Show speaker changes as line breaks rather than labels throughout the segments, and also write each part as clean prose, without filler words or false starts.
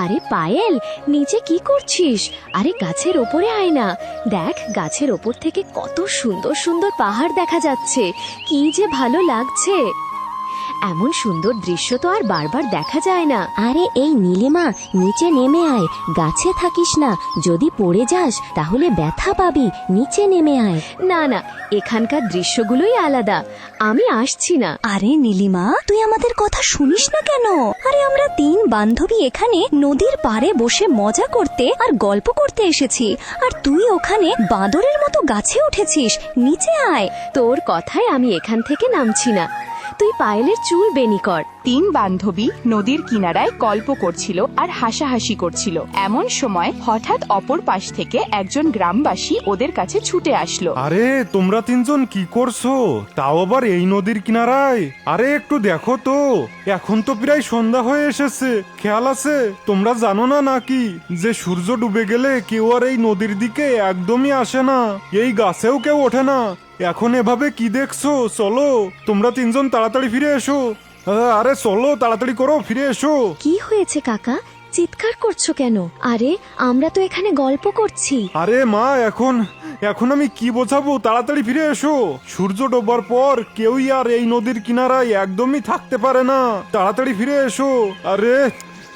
আরে পায়েল, নিচে কি করছিস? আরে গাছের ওপরে আয় না। দেখ, গাছের ওপর থেকে কত সুন্দর সুন্দর পাহাড় দেখা যাচ্ছে। কি যে ভালো লাগছে। এমন সুন্দর দৃশ্য তো আর বারবার দেখা যায় না।
আরে এই নীলিমা, নিচে নেমে আয়, গাছে থাকিস না। যদি পড়ে যাস তাহলে ব্যথা পাবি, নিচে নেমে আয়।
না না, এখানকার দৃশ্যগুলোই আলাদা। আমি আসছি না।
আরে নীলিমা, তুই আমাদের কথা শুনিস না কেন? আরে আমরা 3 বান্ধবী এখানে নদীর পাড়ে বসে মজা করতে আর গল্প করতে এসেছি, আর তুই ওখানে বাঁদরের মতো গাছে উঠেছিস। নিচে আয়।
তোর কথায় আমি এখান থেকে নামছি না। তুই পায়েলের চুল বেনি কর।
3 বান্ধবী নদীর কিনারায় গল্প করছিল আর হাসাহাসি করছিল। এমন সময় হঠাৎ অপর পাশ থেকে একজন গ্রামবাসী ওদের কাছে ছুটে আসলো।
আরে তোমরা 3 জন কি করছো? তাও আবার এই নদীর কিনারায়? আরে একটু দেখো তো, এখন তো প্রায় সন্ধ্যা হয়ে এসেছে। খেয়াল আছে? তোমরা জানো না নাকি যে সূর্য ডুবে গেলে কেউ আর এই নদীর দিকে একদমই আসে না, এই গাছেও কেউ ওঠে না। এখন এভাবে কি দেখছো? চলো তোমরা 3 জন তাড়াতাড়ি ফিরে এসো। আরে চলো, তাড়াতাড়ি করো, ফিরে এসো।
কি হয়েছে কাকা? চিৎকার করছো কেন? আরে আমরা তো এখানে গল্প করছি।
আরে মা, এখন আমি কি বোঝাবো? তাড়াতাড়ি ফিরে এসো। সূর্য ডোবার পর কেউই আর এই নদীর কিনারায় একদমই থাকতে পারে না। তাড়াতাড়ি ফিরে এসো। আরে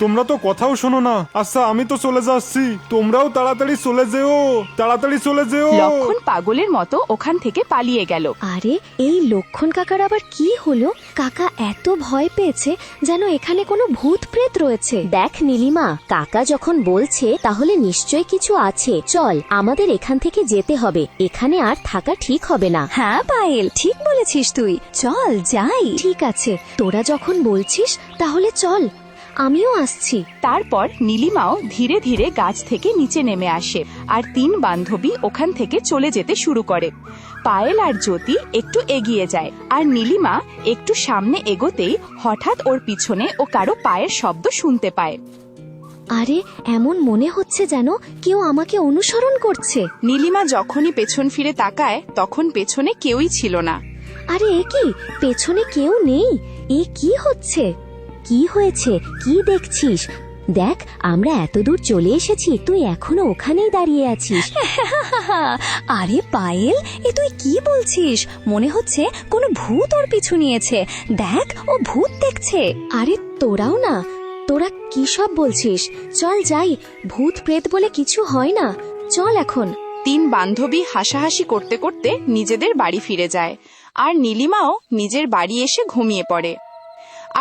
তোমরা তো কথাও শোনো না। আচ্ছা আমি তো চলে যাচ্ছি, তোমরাও তাড়াতাড়ি চলে যেও, তাড়াতাড়ি চলে যেও।
লক্ষণ পাগলের মতো ওখান থেকে পালিয়ে গেল।
আরে এই লক্ষণ কাকার আবার কি হলো? কাকা এত ভয় পেয়েছে যেন এখানে কোনো ভূত প্রেত রয়েছে।
দেখ নীলিমা, কাকা যখন বলছে তাহলে নিশ্চয় কিছু আছে। চল, আমাদের এখান থেকে যেতে হবে, এখানে আর থাকা ঠিক হবে না।
হ্যাঁ পায়েল, ঠিক বলেছিস তুই। চল যাই। ঠিক আছে, তোরা যখন বলছিস তাহলে চল, আমিও আসছি।
তারপর নীলিমাও ধীরে ধীরে গাছ থেকে নিচে নেমে আসে আর 3 বান্ধবী ওখান থেকে চলে যেতে শুরু করে। পায়েল আর জ্যোতি একটু এগিয়ে যায় আর নীলিমা একটু সামনে এগোতেই হঠাৎ ওর পিছনে ও কারো পায়ের শব্দ শুনতে পায়।
আরে এমন মনে হচ্ছে যেন কেউ আমাকে অনুসরণ করছে।
নীলিমা যখনই পেছন ফিরে তাকায় তখন পেছনে কেউই ছিল না।
আরে এ কি, পেছনে কেউ নেই? এ কি হচ্ছে?
কি হয়েছে? কি দেখছিস? দেখ, আমরা এত দূর চলে এসেছি, তুই এখনো ওখানেই দাঁড়িয়ে আছিস।
আরে পায়েল, এ তুই কি বলছিস? মনে হচ্ছে কোনো ভূত ওর পিছু নিয়েছে। দেখ, ও ভূত দেখছে। আরে তোরাও না, তোরা কি সব বলছিস? চল যাই, ভূত প্রেত বলে কিছু হয় না। চল এখন।
3 বান্ধবী হাসাহাসি করতে করতে নিজেদের বাড়ি ফিরে যায় আর নীলিমাও নিজের বাড়ি এসে ঘুমিয়ে পড়ে।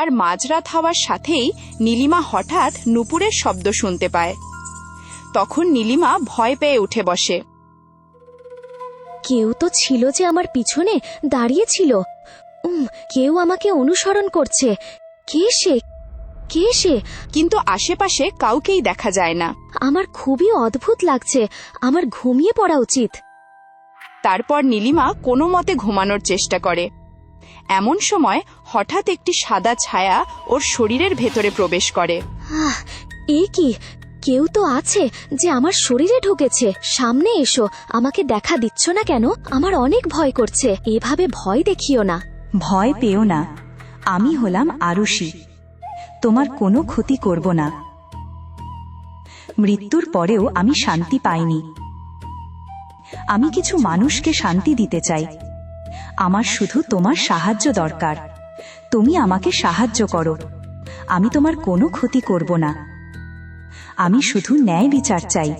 আর মাঝরাত হওয়ার সাথেই নীলিমা হঠাৎ নুপুরের শব্দ শুনতে পায়। তখন নীলিমা ভয় পেয়ে উঠে বসে।
কেউ তো ছিল যে আমার পিছনে দাঁড়িয়ে ছিল। কেউ আমাকে অনুসরণ করছে। কে সে? কে সে?
কিন্তু আশেপাশে কাউকেই দেখা যায় না।
আমার খুবই অদ্ভুত লাগছে। আমার ঘুমিয়ে পড়া উচিত।
তারপর নীলিমা কোনো মতে ঘুমানোর চেষ্টা করে। এমন সময় হঠাৎ একটি সাদা ছায়া ওর শরীরের ভেতরে প্রবেশ করে।
এ কি? কেউ তো আছে যে আমার শরীরে ঢুকেছে। সামনে এসো, আমাকে দেখা দিচ্ছ না কেন? আমার অনেক ভয় করছে। এভাবে ভয় দেখিও না।
ভয় পেও না, আমি হলাম আরুষি, তোমার কোনো ক্ষতি করব না। মৃত্যুর পরেও আমি শান্তি পাইনি। আমি কিছু মানুষকে শান্তি দিতে চাই। আমার শুধু তোমার সাহায্য দরকার। তুমি আমাকে সাহায্য করো, আমি তোমার কোনো ক্ষতি করব না। আমি শুধু ন্যায় বিচার চাই।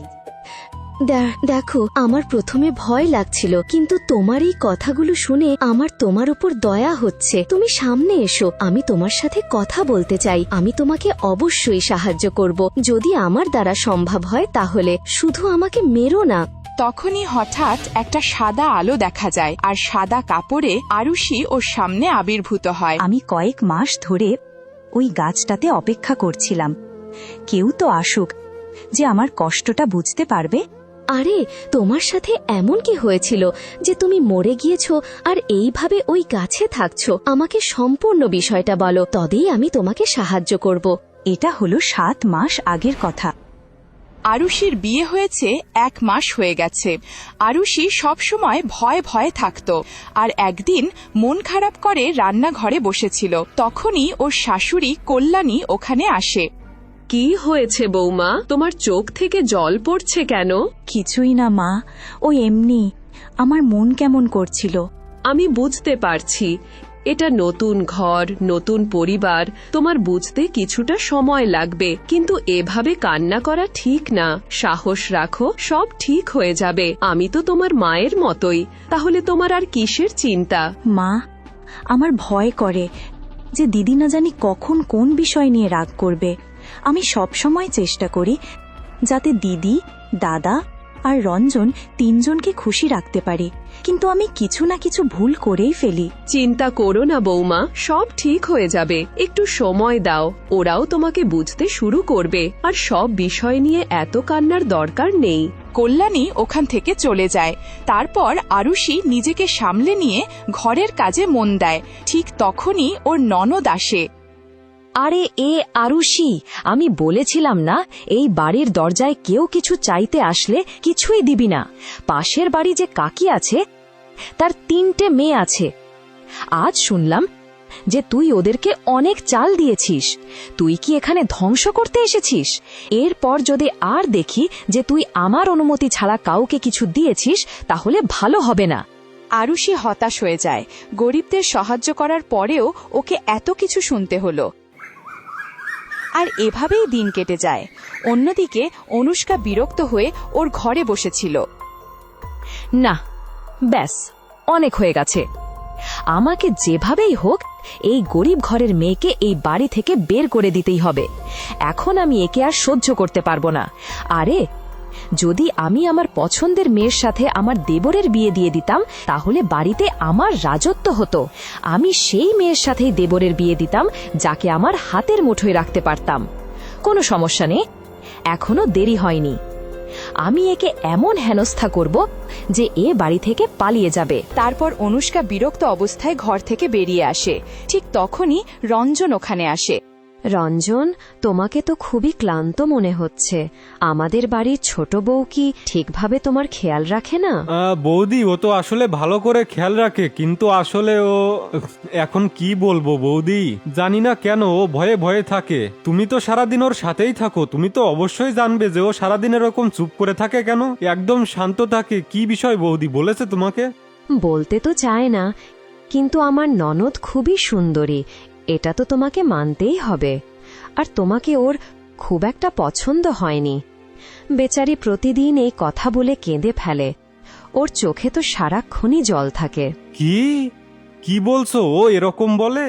দেখো, আমার প্রথমে ভয় লাগছিল, কিন্তু তোমার এই কথাগুলো শুনে আমার তোমার উপর দয়া হচ্ছে। তুমি সামনে এসো, আমি তোমার সাথে কথা বলতে চাই। আমি তোমাকে অবশ্যই সাহায্য করব, যদি আমার দ্বারা সম্ভব হয় তাহলে। শুধু আমাকে মেরো না।
তখনই হঠাৎ একটা সাদা আলো দেখা যায় আর সাদা কাপড়ে আরুষি ওর সামনে আবির্ভূত হয়।
আমি কয়েক মাস ধরে ওই গাছটাতে অপেক্ষা করছিলাম, কেউ তো আসুক যে আমার কষ্টটা বুঝতে পারবে।
আরে তোমার সাথে এমন কি হয়েছিল যে তুমি মরে গিয়েছো আর এইভাবে ওই গাছে থাকছো? আমাকে সম্পূর্ণ বিষয়টা বলো, তবেই আমি তোমাকে সাহায্য করব।
এটা হলো 7 মাস আগের কথা।
আরুষির বিয়ে হয়েছে 1 মাস হয়ে গেছে। আরুষি সবসময় ভয়ে ভয়ে থাকত আর একদিন মন খারাপ করে রান্নাঘরে বসেছিল। তখনই ওর শাশুড়ি কল্যাণী ওখানে আসে।
কি হয়েছে বৌমা, তোমার চোখ থেকে জল পড়ছে কেন?
কিছুই না মা, ওই এমনি আমার মন কেমন করছিল।
আমি বুঝতে পারছি, এটা নতুন ঘর, নতুন পরিবার, তোমার বুঝতে কিছুটা সময় লাগবে, কিন্তু এভাবে কান্না করা ঠিক না। সাহস রাখো, সব ঠিক হয়ে যাবে। আমি তো তোমার মায়ের মতোই, তাহলে তোমার আর কিসের চিন্তা?
মা, আমার ভয় করে যে দিদি না জানি কখন কোন বিষয় নিয়ে রাগ করবে। আমি সব সময় চেষ্টা করি যাতে দিদি, দাদা আর রঞ্জন তিনজনকে খুশি রাখতে পারি, কিন্তু আমি কিছু না কিছু ভুল করেই ফেলি।
চিন্তা করো না বৌমা, সব ঠিক হয়ে যাবে। একটু সময় দাও, ওরাও তোমাকে বুঝতে শুরু করবে। আর সব বিষয় নিয়ে এত কান্নার দরকার নেই।
কল্যাণী ওখান থেকে চলে যায়। তারপর আরুষি নিজেকে সামলে নিয়ে ঘরের কাজে মন দেয়। ঠিক তখনই ওর ননদ আসে।
আরে এ আরুষি, আমি বলেছিলাম না এই বাড়ির দরজায় কেউ কিছু চাইতে আসলে কিছুই দিবি না। পাশের বাড়ি যে কাকি আছে তার 3টে মেয়ে আছে। আজ শুনলাম যে তুই ওদেরকে অনেক চাল দিয়েছিস। তুই কি এখানে ধ্বংস করতে এসেছিস? এরপর যদি আর দেখি যে তুই আমার অনুমতি ছাড়া কাউকে কিছু দিয়েছিস তাহলে ভালো হবে না।
আরুষি হতাশ হয়ে যায়। গরিবদের সাহায্য করার পরেও ওকে এত কিছু শুনতে হলো। আর এভাবেই দিন কেটে যায়। অন্যদিকে অনুষ্কা বিরক্ত হয়ে ওর ঘরে বসেছিল।
না, ব্যাস অনেক হয়ে গেছে। আমাকে যেভাবেই হোক এই গরিব ঘরের মেয়েকে এই বাড়ি থেকে বের করে দিতেই হবে। এখন আমি একে আর সহ্য করতে পারবো না। আরে, যদি আমি আমার পছন্দের মেয়ের সাথে আমার দেবরের বিয়ে দিয়ে দিতাম তাহলে বাড়িতে আমার রাজত্ব হতো। আমি সেই মেয়ের সাথেই দেবরের বিয়ে দিতাম যাকে আমার হাতের মুঠোয় রাখতে পারতাম। কোনো সমস্যা নেই, এখনো দেরি হয়নি। আমি একে এমন হেনস্থা করব যে এ বাড়ি থেকে পালিয়ে যাবে।
তারপর অনুষ্কা বিরক্ত অবস্থায় ঘর থেকে বেরিয়ে আসে। ঠিক তখনই রঞ্জন ওখানে আসে।
রঞ্জন, তোমাকে তো খুবই ক্লান্ত মনে হচ্ছে। আমাদের বাড়ির ছোট বউ কি ঠিকভাবে তোমার খেয়াল রাখে না?
বৌদি, ও তো আসলে ভালো করে খেয়াল রাখে, কিন্তু আসলে ও এখন কি বলবো বৌদি, জানি না কেন ও ভয়ে ভয়ে থাকে। তুমি তো সারাদিন ওর সাথেই থাকো, তুমি তো অবশ্যই জানবে যে ও সারাদিন এরকম চুপ করে থাকে কেন, একদম শান্ত থাকে। কি বিষয় বৌদি, বলেছে তোমাকে?
বলতে তো চায় না, কিন্তু আমার ননদ খুবই সুন্দরী, এটা তো তোমাকে মানতেই হবে। আর তোমাকে ওর খুব একটা পছন্দ হয়নি। বেচারি প্রতিদিন এই কথা বলে কেঁদে ফেলে। ওর চোখে তো সারাক্ষণই জল থাকে।
কি কি বলছো? ও এরকম বলে?